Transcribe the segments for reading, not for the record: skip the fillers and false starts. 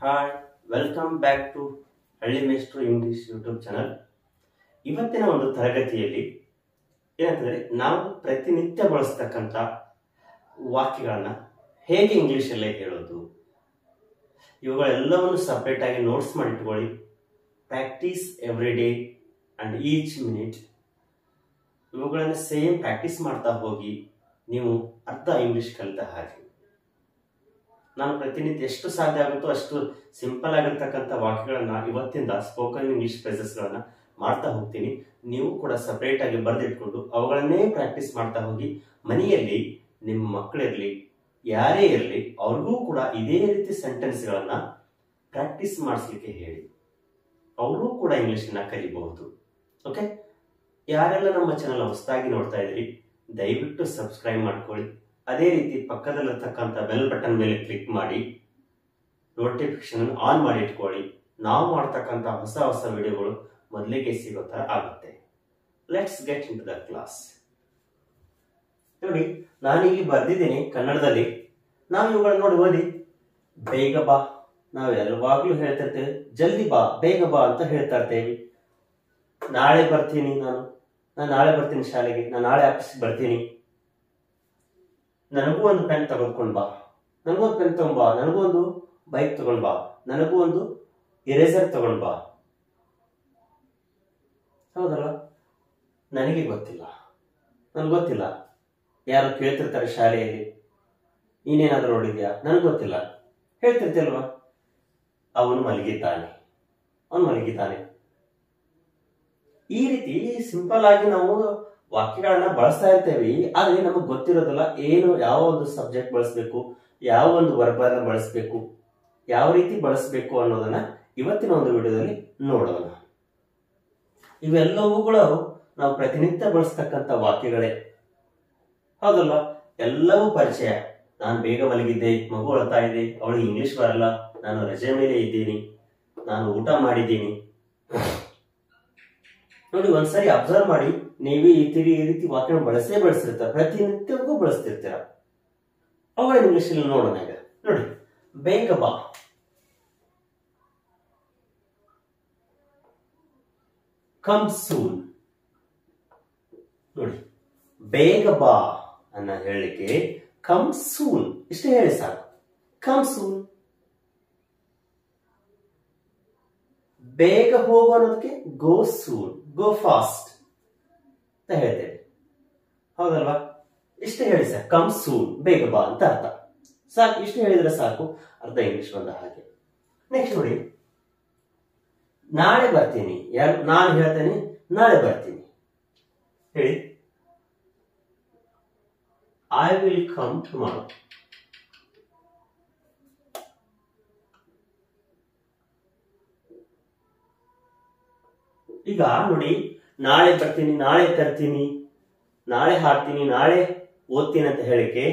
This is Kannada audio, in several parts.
ಹಾಯ್ ವೆಲ್ಕಮ್ ಬ್ಯಾಕ್ ಟು ಹಳ್ಳಿ ಮೇಸ್ಟ್ರು ಇಂಗ್ಲಿಷ್ ಯೂಟ್ಯೂಬ್ ಚಾನಲ್. ಇವತ್ತಿನ ಒಂದು ತರಗತಿಯಲ್ಲಿ ಏನಂತಂದ್ರೆ ನಾವು ಪ್ರತಿನಿತ್ಯ ಬಳಸ್ತಕ್ಕಂಥ ವಾಕ್ಯಗಳನ್ನ ಹೇಗೆ ಇಂಗ್ಲಿಷಲ್ಲೇ ಹೇಳೋದು, ಇವುಗಳೆಲ್ಲವನ್ನು ಸಪ್ರೇಟ್ ಆಗಿ ನೋಟ್ಸ್ ಮಾಡಿಟ್ಕೊಳ್ಳಿ. Practice every day and each minute. ಇವುಗಳನ್ನು ಸೇಮ್ ಪ್ರಾಕ್ಟೀಸ್ ಮಾಡ್ತಾ ಹೋಗಿ ನೀವು ಅರ್ಧ ಇಂಗ್ಲಿಷ್ ಕಲಿತ ಹಾಗೆ. ನಾನು ಪ್ರತಿನಿತ್ಯ ಎಷ್ಟು ಸಾಧ್ಯ ಆಗುತ್ತೋ ಅಷ್ಟು ಸಿಂಪಲ್ ಆಗಿರ್ತಕ್ಕಂಥ ವಾಕ್ಯಗಳನ್ನ ಇವತ್ತಿಂದ ಸ್ಪೋಕನ್ ಇಂಗ್ಲಿಷ್ ಫ್ರೇಸಸ್ಗಳನ್ನ ಮಾಡ್ತಾ ಹೋಗ್ತೀನಿ. ನೀವು ಕೂಡ ಸಪರೇಟ್ ಆಗಿ ಬರೆದಿಟ್ಕೊಂಡು ಅವುಗಳನ್ನೇ ಪ್ರಾಕ್ಟೀಸ್ ಮಾಡ್ತಾ ಹೋಗಿ. ಮನೆಯಲ್ಲಿ ನಿಮ್ಮ ಮಕ್ಕಳಿರಲಿ ಯಾರೇ ಇರಲಿ ಅವ್ರಿಗೂ ಕೂಡ ಇದೇ ರೀತಿ ಸೆಂಟೆನ್ಸ್ಗಳನ್ನ ಪ್ರಾಕ್ಟೀಸ್ ಮಾಡಿಸ್ಲಿಕ್ಕೆ ಹೇಳಿ. ಅವರು ಕೂಡ ಇಂಗ್ಲಿಷನ್ನ ಕಲಿಬಹುದು. ಓಕೆ, ಯಾರೆಲ್ಲ ನಮ್ಮ ಚಾನಲ್ ಹೊಸದಾಗಿ ನೋಡ್ತಾ ಇದ್ರಿ ದಯವಿಟ್ಟು ಸಬ್ಸ್ಕ್ರೈಬ್ ಮಾಡ್ಕೊಳ್ಳಿ. ಅದೇ ರೀತಿ ಪಕ್ಕದಲ್ಲಿರ್ತಕ್ಕಂಥ ಬೆಲ್ ಬಟನ್ ಮೇಲೆ ಕ್ಲಿಕ್ ಮಾಡಿ ನೋಟಿಫಿಕೇಶನ್ ಆನ್ ಮಾಡಿ ಇಟ್ಕೊಳ್ಳಿ. ನಾವು ಮಾಡ್ತಕ್ಕಂಥ ಹೊಸ ಹೊಸ ವಿಡಿಯೋಗಳು ಮೊದಲಿಗೆ ಸಿಗೋ ತರ ಆಗುತ್ತೆ. Let's get into the class. ನೋಡಿ, ನಾನಿಲ್ಲಿ ಬರ್ದಿದ್ದೀನಿ ಕನ್ನಡದಲ್ಲಿ. ನಾವು ಇವುಗಳನ್ನ ನೋಡಿ ಓದಿ. ಬೇಗ ಬಾ, ನಾವು ಯಾವಾಗ್ಲೂ ಹೇಳ್ತಾ ಇರ್ತೇವೆ ಜಲ್ದಿ ಬಾ, ಬೇಗ ಬಾ ಅಂತ ಹೇಳ್ತಾ ಇರ್ತೇವೆ. ನಾಳೆ ಬರ್ತೀನಿ, ನಾನು ನಾಳೆ ಬರ್ತೀನಿ ಶಾಲೆಗೆ, ನಾನು ನಾಳೆ ಆಫೀಸ್ಗೆ ಬರ್ತೀನಿ. ನನಗೂ ಒಂದು ಪೆನ್ ತಗೊಂಡ್ಕೊಂಡ್ ಬಾ, ನನಗೂ ಒಂದು ಪೆನ್ ತಗೊಂಡ್ ಬಾ, ನನಗೂ ಒಂದು ಬೈಕ್ ತಗೊಂಡ್ ಬಾ, ನನಗೂ ಒಂದು ಇರೇಸರ್ ತಗೊಂಡ್ ಬಾ. ಹೌದಲ್ಲ? ನನಗೆ ಗೊತ್ತಿಲ್ಲ, ನನ್ಗೆ ಗೊತ್ತಿಲ್ಲ. ಯಾರು ಕೇಳ್ತಿರ್ತಾರೆ ಶಾಲೆಯಲ್ಲಿ, ನೀನೇನಾದ್ರೂ ನೋಡಿದ್ಯಾ? ನನಗೆ ಗೊತ್ತಿಲ್ಲ. ಹೇಳ್ತಿರ್ತಿಲ್ವಾ? ಅವನು ಮಲಗಿದ್ದಾನೆ, ಅವನು ಮಲಗಿದ್ದಾನೆ. ಈ ರೀತಿ ಸಿಂಪಲ್ ಆಗಿ ನಾವು ವಾಕ್ಯಗಳನ್ನ ಬಳಸ್ತಾ ಇರ್ತೇವೆ. ಆದ್ರೆ ನಮಗ್ ಗೊತ್ತಿರೋದಿಲ್ಲ ಏನು, ಯಾವ ಒಂದು ಸಬ್ಜೆಕ್ಟ್ ಬಳಸಬೇಕು, ಯಾವ ಒಂದು ವರ್ಬನ್ನ ಬಳಸಬೇಕು, ಯಾವ ರೀತಿ ಬಳಸಬೇಕು ಅನ್ನೋದನ್ನ ಇವತ್ತಿನ ಒಂದು ವಿಡಿಯೋದಲ್ಲಿ ನೋಡೋಣ. ಇವೆಲ್ಲವುಗಳು ನಾವು ಪ್ರತಿನಿತ್ಯ ಬಳಸ್ತಕ್ಕಂಥ ವಾಕ್ಯಗಳೇ. ಹೌದಲ್ವಾ? ಎಲ್ಲವೂ ಪರಿಚಯ. ನಾನು ಬೇಗ ಮಲಗಿದ್ದೆ, ಮಗು ಅಳ್ತಾ ಇದೆ, ಅವಳಿಗೆ ಇಂಗ್ಲಿಷ್ ಬರಲ್ಲ, ನಾನು ರಜೆ ಮೇಲೆ ಇದ್ದೀನಿ, ನಾನು ಊಟ ಮಾಡಿದ್ದೀನಿ. ನೋಡಿ, ಒಂದ್ಸರಿ ಅಬ್ಸರ್ವ್ ಮಾಡಿ. ನೀವು ಈ ರೀತಿ ವಾಕ್ಯ ಬಳಸಿರ್ತಾರೆ, ಪ್ರತಿನಿತ್ಯವೂ ಬಳಸ್ತಿರ್ತೀರ. ಅವುಗಳ ಇಂಗ್ಲಿಷ್ ಅಲ್ಲಿ ನೋಡೋಣ ಈಗ. ನೋಡಿ, ಬೇಗ ಬಾ. Come soon. ನೋಡಿ, ಬೇಗ ಬಾ ಅನ್ನ ಹೇಳಿಕೆ ಕಮ್ ಸೂನ್ ಇಷ್ಟೇ ಹೇಳಿ ಸಾಕು. Come soon. ಬೇಗ ಹೋಗು ಅನ್ನೋದಕ್ಕೆ ಗೋ ಸೂನ್, ಗೋ ಫಾಸ್ಟ್ ಅಂತ ಹೇಳ್ತೇವೆ. ಹೌದಲ್ವಾ? ಇಷ್ಟೇ ಹೇಳಿ ಸಾಕು. ಕಮ್ ಸೂನ್, ಬೇಗ ಬಾ ಅಂತ ಅರ್ಥ. ಸಾಕು, ಇಷ್ಟು ಹೇಳಿದ್ರೆ ಸಾಕು, ಅರ್ಧ ಇಂಗ್ಲಿಷ್ ಬಂದ ಹಾಗೆ. ನೆಕ್ಸ್ಟ್ ನೋಡಿ, ನಾಳೆ ಬರ್ತೀನಿ. ಯಾರು? ನಾನು ಹೇಳ್ತೇನೆ ನಾಳೆ ಬರ್ತೀನಿ. ಹೇಳಿ, ಐ ವಿಲ್ ಕಮ್ ಟುಮಾರೋ. ಈಗ ನೋಡಿ, ನಾಳೆ ಬರ್ತೀನಿ, ನಾಳೆ ತರ್ತೀನಿ, ನಾಳೆ ಹಾಡ್ತೀನಿ, ನಾಳೆ ಓದ್ತೀನಿ ಅಂತ ಹೇಳಿಕೆ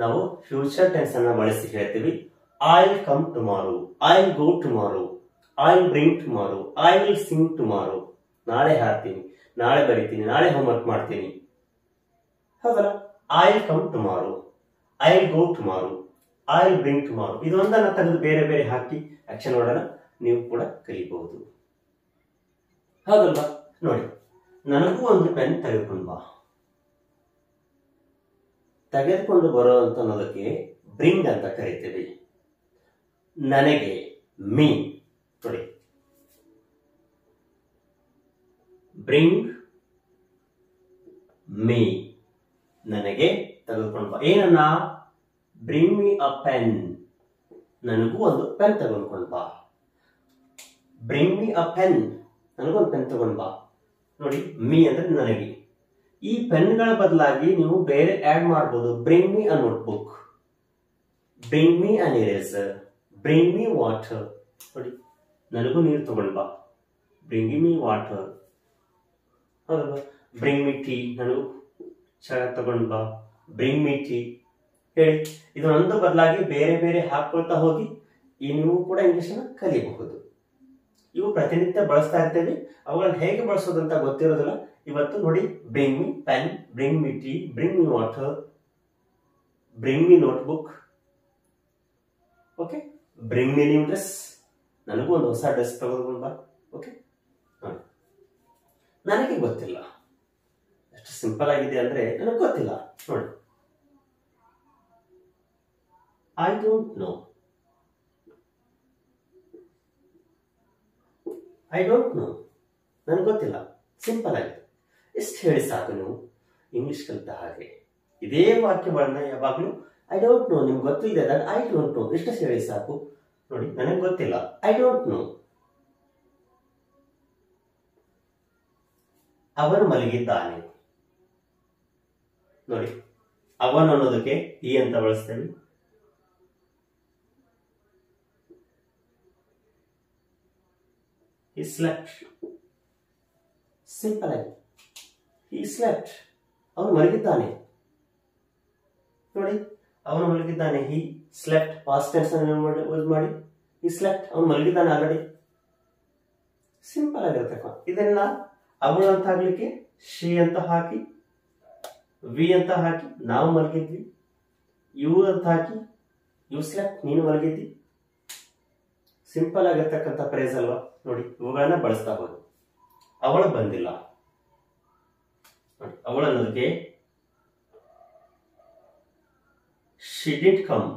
ನಾವು ಫ್ಯೂಚರ್ ಟೆನ್ಸ್ ಅನ್ನ ಬಳಸಿ ಹೇಳ್ತೀವಿ. I will come tomorrow, I will go tomorrow, I will bring tomorrow, I will sing tomorrow. ನಾಳೆ ಹಾಡ್ತೀನಿ, ನಾಳೆ ಬರೀತೀನಿ, ನಾಳೆ ಹೋಮ್ವರ್ಕ್ ಮಾಡ್ತೀನಿ. ಹೌದಲ್ಲ? I will come tomorrow, I will go tomorrow, I will bring tomorrow. ಇದೊಂದನ್ನ ತೆಗೆದು ಬೇರೆ ಬೇರೆ ಹಾಕಿ ಆಕ್ಷನ್ ವರ್ಡ್ ನೀವು ಕೂಡ ಕಲಿಬಹುದು. ಹೌದಲ್ವಾ? ನೋಡಿ, ನನಗೂ ಒಂದು ಪೆನ್ ತೆಗೆದುಕೊಂಡು ಬಾ. ತೆಗೆದುಕೊಂಡು ಬರೋ ಅಂತ ಅನ್ನೋದಕ್ಕೆ ಬ್ರಿಂಗ್ ಅಂತ ಕರಿತೀವಿ. ನನಗೆ ಮೀ. ನೋಡಿ, ಬ್ರಿಂಗ್ ಮೀ, ನನಗೆ ತೆಗೆದುಕೊಂಡು ಬಾ. ಏನನ್ನ? Bring me a pen. ನನಗೂ ಒಂದು ಪೆನ್ ತೆಗೆದುಕೊಂಡು ಬಾ. ಬ್ರಿಂಗ್ ಮೀ ಅ ಪೆನ್, ನನಗೊಂದು ಪೆನ್ ತಗೊಂಡ್ ಬಾ. ನೋಡಿ, ಮೀ ಅಂದ್ರೆ ನನಗೆ. ಈ ಪೆನ್ಗಳ ಬದಲಾಗಿ ನೀವು ಬೇರೆ ಆಡ್ ಮಾಡಬಹುದು. Bring me a notebook, bring me an eraser, bring me water. ನೋಡಿ, ನನಗೂ ನೀರು ತಗೊಂಡ್ ಬಾ. Bring me water. ಹೌದಲ್ವಾ? ಬ್ರಿಂಗ್ ಮೀ ಟೀ, ನನಗೂ ಚಹಾ ತಗೊಂಡ್ ಬಾ. Bring me tea. ಹೇಳಿ, ಇದೊಂದು ಬದಲಾಗಿ ಬೇರೆ ಬೇರೆ ಹಾಕೊಳ್ತಾ ಹೋಗಿ ಈ ನೀವು ಕೂಡ ಇಂಗ್ಲಿಷ್ ಅನ್ನ ಕಲಿಯಬಹುದು. ಇವು ಪ್ರತಿನಿತ್ಯ ಬಳಸ್ತಾ ಇರ್ತೇವೆ. ಅವುಗಳನ್ನ ಹೇಗೆ ಬಳಸೋದಂತ ಗೊತ್ತಿರೋದಿಲ್ಲ. ಇವತ್ತು ನೋಡಿ, ಬ್ರಿಂಗ್ ಮಿ ಪೆನ್, ಬ್ರಿಂಗ್ ಮಿ ಟೀ, ಬ್ರಿಂಗ್ ಮಿ ವಾಟರ್, ಬ್ರಿಂಗ್ ಮಿ ನೋಟ್ಬುಕ್. ಓಕೆ, ಬ್ರಿಂಗ್ ಮಿ ನ್ಯೂ ಡ್ರೆಸ್, ನನಗೂ ಒಂದು ಹೊಸ ಡ್ರೆಸ್ ತಗೋದು ಬಾ. ಓಕೆ, ನನಗೆ ಗೊತ್ತಿಲ್ಲ. ಎಷ್ಟು ಸಿಂಪಲ್ ಆಗಿದೆ ಅಂದ್ರೆ ನನಗೆ ಗೊತ್ತಿಲ್ಲ. ನೋಡಿ, I don't know. I don't know, ನನಗೆ ಗೊತ್ತಿಲ್ಲ. ಸಿಂಪಲ್ ಆಗಿದೆ. ಎಷ್ಟು ಹೇಳಿ ಸಾಕು ನೀವು ಇಂಗ್ಲಿಷ್ ಕಲಿತ ಹಾಗೆ. ಇದೇ ವಾಕ್ಯಗಳನ್ನ ಯಾವಾಗಲೂ ಐ ಡೋಂಟ್ ನೋ, ನಿಮ್ಗೆ ಗೊತ್ತಿಲ್ಲದೆ ಐ ಡೋಂಟ್ ನೋ ಎಷ್ಟು ಹೇಳಿ ಸಾಕು. ನೋಡಿ, ನನಗೆ ಗೊತ್ತಿಲ್ಲ, ಐ ಡೋಂಟ್ ನೋ. ಅವನು ಮಲಗಿದ್ದಾನೆ. ನೋಡಿ, ಅವನು ಅನ್ನೋದಕ್ಕೆ ಈ ಅಂತ ಬಳಸ್ತೇವೆ. He slept. ಸಿಂಪಲ್ ಆಗಿ he slept. ಅವನು ಮಲಗಿದ್ದಾನೆ. ನೋಡಿ, ಅವನು ಮಲಗಿದ್ದಾನೆ. he slept past tense ಅನ್ನು ಯೂಸ್ ಮಾಡಿ he slept. ಅವನು ಮಲಗಿದ್ದಾನೆ ಆಲ್ರೆಡಿ. ಸಿಂಪಲ್ ಆಗಿರತಕ್ಕ. ಇದನ್ನ ಅವಳು ಅಂತ ಆಗ್ಲಿಕ್ಕೆ ಶಿ ಅಂತ ಹಾಕಿ, ವಿ ಅಂತ ಹಾಕಿ ನಾವು ಮಲಗಿದ್ವಿ, ಯು ಅಂತ ಹಾಕಿ ಯು ಸ್ಲೆಪ್ಟ್, ನೀನು ಮಲಗಿದ್ದಿ. ಸಿಂಪಲ್ ಆಗಿರ್ತಕ್ಕಂಥ ಫ್ರೇಸ್ ಅಲ್ವಾ. ನೋಡಿ, ಇವುಗಳನ್ನ ಬಳಸ್ತಾ ಹೋಗಿ. ಅವಳು ಬಂದಿಲ್ಲ. ನೋಡಿ, ಅವಳು ಅನ್ನೋದಕ್ಕೆ she didn't come.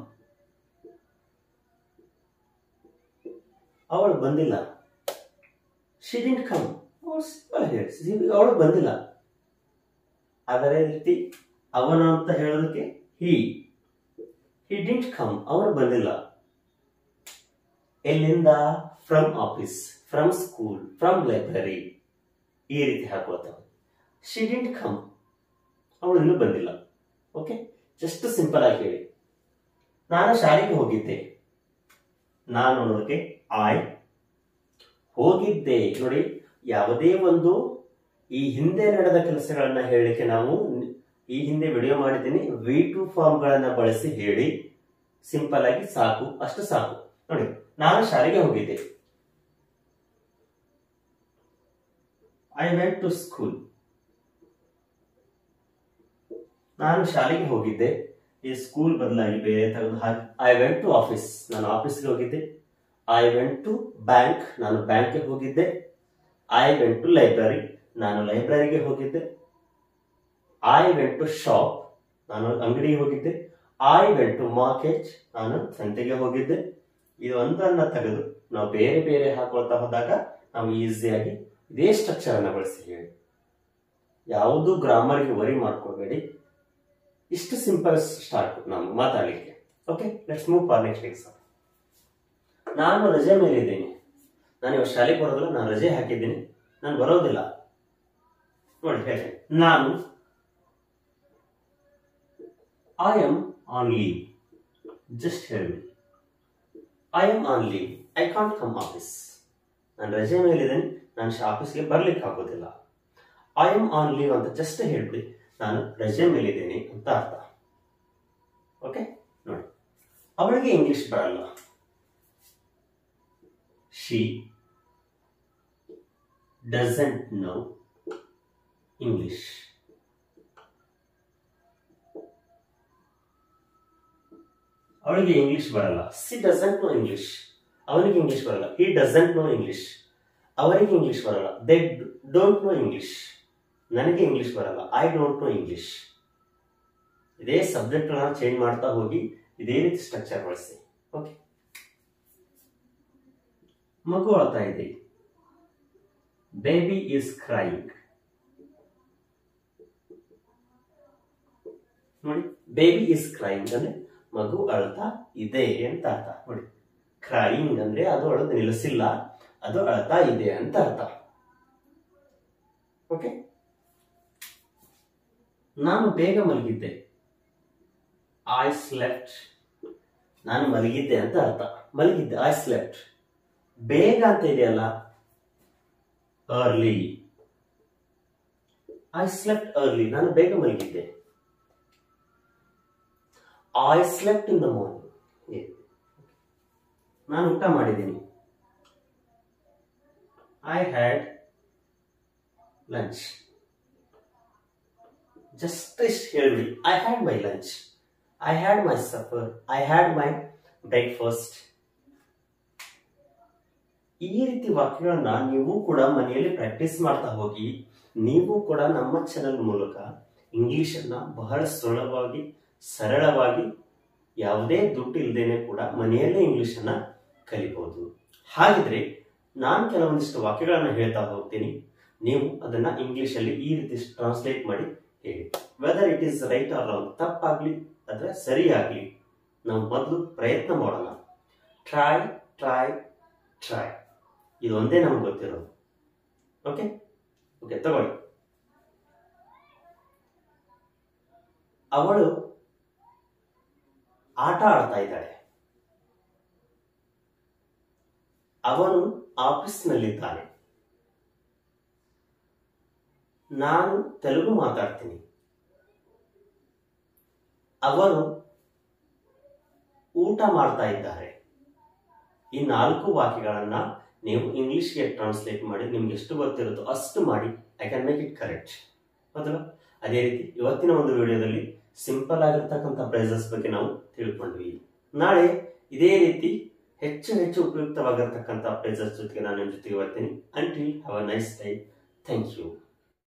ಅವಳು ಬಂದಿಲ್ಲ. she didn't come. ಅವಳು ಬಂದಿಲ್ಲ. ಅದೇ ರೀತಿ ಅವನು ಅಂತ ಹೇಳೋದಕ್ಕೆ he didn't come. ಅವನು ಬಂದಿಲ್ಲ. ಎಲ್ಲಿಂದ? From office, from school, from library, ಈ ರೀತಿ ಹಾಕೋತಾವೆ. she didn't come. ಅವಳು ಇನ್ನೂ ಬಂದಿಲ್ಲ. ಓಕೆ, ಜಸ್ಟ್ ಸಿಂಪಲ್ ಆಗಿ ಹೇಳಿ. ನಾನು ಶಾಲೆಗೆ ಹೋಗಿದ್ದೆ. ನಾನು ಅನ್ನೋದಕ್ಕೆ ಐ ಹೋಗಿದ್ದೆ. ನೋಡಿ, ಯಾವುದೇ ಒಂದು ಈ ಹಿಂದೆ ನಡೆದ ಕೆಲಸಗಳನ್ನ ಹೇಳಲಿಕ್ಕೆ ನಾವು ಈ ಹಿಂದೆ ವಿಡಿಯೋ ಮಾಡಿದ್ದೀನಿ. V2 ಫಾರ್ಮ್ಗಳನ್ನ ಬಳಸಿ ಹೇಳಿ. ಸಿಂಪಲ್ ಆಗಿ ಸಾಕು, ಅಷ್ಟು ಸಾಕು. ನೋಡಿ, ನಾನು ಶಾಲೆಗೆ ಹೋಗಿದ್ದೆ. I went to school. ನಾನು ಶಾಲೆಗೆ ಹೋಗಿದ್ದೆ. ಈ ಸ್ಕೂಲ್ ಬದಲಾಗಿ ಬೇರೆ ತೆಗೆದು ಹಾಕಿ ಐ ವೆಂಟ್ ಟು ಆಫೀಸ್. ನಾನು ಆಫೀಸ್ಗೆ ಹೋಗಿದ್ದೆ. I went to bank. ನಾನು ಬ್ಯಾಂಕ್ಗೆ ಹೋಗಿದ್ದೆ. I went to library. ನಾನು ಲೈಬ್ರರಿಗೆ ಹೋಗಿದ್ದೆ. I went to shop. ನಾನು ಅಂಗಡಿಗೆ ಹೋಗಿದ್ದೆ. I went to market. ನಾನು ಸಂತೆಗೆ ಹೋಗಿದ್ದೆ. ಇದು ಒಂದನ್ನ ತೆಗೆದು ನಾವು ಬೇರೆ ಬೇರೆ ಹಾಕೊಳ್ತಾ ಹೋದಾಗ ನಾವು ಈಸಿಯಾಗಿ ಇದೇ ಸ್ಟ್ರಕ್ಚರ್ ಅನ್ನ ಬಳಸಿ ಹೇಳಿ. ಯಾವುದು ಗ್ರಾಮರ್ಗೆ ವರಿ ಮಾಡ್ಕೋಬೇಡಿ. ಇಷ್ಟು ಸಿಂಪಲ್ ಸ್ಟಾರ್ಟ್ ನಾವು ಮಾತಾಡಲಿಕ್ಕೆ. Okay, let's move for next exam. ನಾನು ರಜೆ ಮೇಲೆ ಇದ್ದೀನಿ. ನಾನು ಇವಾಗ ಶಾಲೆಗೆ ಬರೋದಿಲ್ಲ, ನಾನು ರಜೆ ಹಾಕಿದ್ದೀನಿ, ನಾನು ಬರೋದಿಲ್ಲ. ನೋಡಿ ಹೇಳಿ, ನಾನು I am on leave. Just ಹೇಳಿ, I am on leave, I can't come office. ನಾನು ರಜೆ ಮೇಲಿದ್ದೀನಿ, ನಾನು ಆಫೀಸ್ಗೆ ಬರ್ಲಿಕ್ಕೆ ಆಗೋದಿಲ್ಲ. ಐ ಆಮ್ ಆನ್ ಲೀವ್ ಅಂತ ಜಸ್ಟ್ ಹೇಳ್ಬಿಡಿ, ನಾನು ರಜೆ ಮೇಲಿದ್ದೀನಿ ಅಂತ ಅರ್ಥ. ಓಕೆ, ನೋಡಿ, ಅವಳಿಗೆ ಇಂಗ್ಲಿಷ್ ಬರಲ್ಲ. She doesn't know English. ಅವಳಿಗೆ ಇಂಗ್ಲಿಷ್ ಬರಲ್ಲ. C doesn't know English. ಅವನಿಗೆ ಇಂಗ್ಲಿಷ್ ಬರಲ್ಲ. He doesn't know English. ಅವರಿಗೆ ಇಂಗ್ಲಿಷ್ ಬರಲ್ಲ. They don't know English. ನನಗೆ ಇಂಗ್ಲಿಷ್ ಬರಲ್ಲ. I don't know English. ಇದೇ ಸಬ್ಜೆಕ್ಟ್ ಚೇಂಜ್ ಮಾಡ್ತಾ ಹೋಗಿ ಇದೇ ರೀತಿ ಸ್ಟ್ರಕ್ಚರ್ ಬಳಸಿ. ಓಕೆ, ಮಗು ಅಳ್ತಾ ಇದೆ. Baby is crying. ನೋಡಿ, ಬೇಬಿ ಈಸ್ ಕ್ರೈಯಿಂಗ್ ಅಂದ್ರೆ ಮಗು ಅಳ್ತಾ ಇದೆ ಅಂತ ಅರ್ಥ. ನೋಡಿ, ಕ್ರೈಯಿಂಗ್ ಅಂದ್ರೆ ಅದು ಅಳೋದು ನಿಲ್ಲಿಸಿಲ್ಲ, ಅದು ಅಳ್ತಾ ಇದೆ ಅಂತ ಅರ್ಥ. ಓಕೆ, ನಾನು ಬೇಗ ಮಲಗಿದ್ದೆ. I slept. ನಾನು ಮಲಗಿದ್ದೆ ಅಂತ ಅರ್ಥ. ಮಲಗಿದ್ದೆ, ಐ ಸ್ಲೆಪ್ಟ್. ಬೇಗ ಅಂತ ಇದೆಯಲ್ಲ, ಅರ್ಲಿ. I slept early. ನಾನು ಬೇಗ ಮಲಗಿದ್ದೆ. I slept in the morning. ನಾನು ಊಟ ಮಾಡಿದ್ದೀನಿ. I had lunch. ಜಸ್ಟ್ ಹೇಳ್ಬಿಡಿ, I had my lunch, I had my supper, I had my breakfast. ಈ ರೀತಿ ವಾಕ್ಯಗಳನ್ನ ನೀವು ಕೂಡ ಮನೆಯಲ್ಲಿ ಪ್ರಾಕ್ಟೀಸ್ ಮಾಡ್ತಾ ಹೋಗಿ. ನೀವು ಕೂಡ ನಮ್ಮ ಚಾನೆಲ್ ಮೂಲಕ ಇಂಗ್ಲಿಷ್ ಅನ್ನ ಬಹಳ ಸುಲಭವಾಗಿ, ಸರಳವಾಗಿ, ಯಾವುದೇ ದುಡ್ಡು ಇಲ್ಲದೇನೆ ಕೂಡ ಮನೆಯಲ್ಲೇ ಇಂಗ್ಲಿಷ್ ಅನ್ನ ಕಲಿಬಹುದು. ಹಾಗಿದ್ರೆ ನಾನು ಕೆಲವೊಂದಿಷ್ಟು ವಾಕ್ಯಗಳನ್ನ ಹೇಳ್ತಾ ಹೋಗ್ತೀನಿ. ನೀವು ಅದನ್ನ ಇಂಗ್ಲಿಷ್ ಅಲ್ಲಿ ಈ ರೀತಿ ಟ್ರಾನ್ಸ್ಲೇಟ್ ಮಾಡಿ ಹೇಳಿ. Whether it is right or wrong, ತಪ್ಪಾಗ್ಲಿ ಅಥವಾ ಸರಿಯಾಗ್ಲಿ, ನಾವು ಮೊದಲು ಪ್ರಯತ್ನ ಮಾಡೋಣ. ಟ್ರೈ ಟ್ರೈ ಟ್ರೈ, ಇದು ಒಂದೇ ನಮ್ಗೆ ಗೊತ್ತಿರೋದು. ಓಕೆ ಓಕೆ ತಗೊಳ್ಳಿ. ಅವಳು ಆಟ ಆಡ್ತಾ ಇದ್ದಾಳೆ. ಅವನು ಆಫೀಸ್ನಲ್ಲಿದ್ದಾನೆ. ನಾನು ತೆಲುಗು ಮಾತಾಡ್ತೀನಿ. ಅವರು ಊಟ ಮಾಡ್ತಾ ಇದ್ದಾರೆ. ಈ 4 ವಾಕ್ಯಗಳನ್ನ ನೀವು ಇಂಗ್ಲಿಷ್ಗೆ ಟ್ರಾನ್ಸ್ಲೇಟ್ ಮಾಡಿ, ನಿಮ್ಗೆ ಎಷ್ಟು ಗೊತ್ತಿರುತ್ತೋ ಅಷ್ಟು ಮಾಡಿ. I can make it correct. ಹೌದಲ್ಲ? ಅದೇ ರೀತಿ ಇವತ್ತಿನ ಒಂದು ವಿಡಿಯೋದಲ್ಲಿ ಸಿಂಪಲ್ ಆಗಿರ್ತಕ್ಕಂಥ ಫ್ರೇಸಸ್ ಬಗ್ಗೆ ನಾವು ತಿಳ್ಕೊಂಡ್ವಿ. ನಾಳೆ ಇದೇ ರೀತಿ ಹೆಚ್ಚು ಹೆಚ್ಚು ಉಪಯುಕ್ತವಾಗಿರ್ತಕ್ಕಂಥ ಫ್ರೇಸಸ್ ಜೊತೆಗೆ ನಾನು ನಿಮ್ಮ ಜೊತೆಗೆ ಬರ್ತೀನಿ. Until have a nice day. Thank you.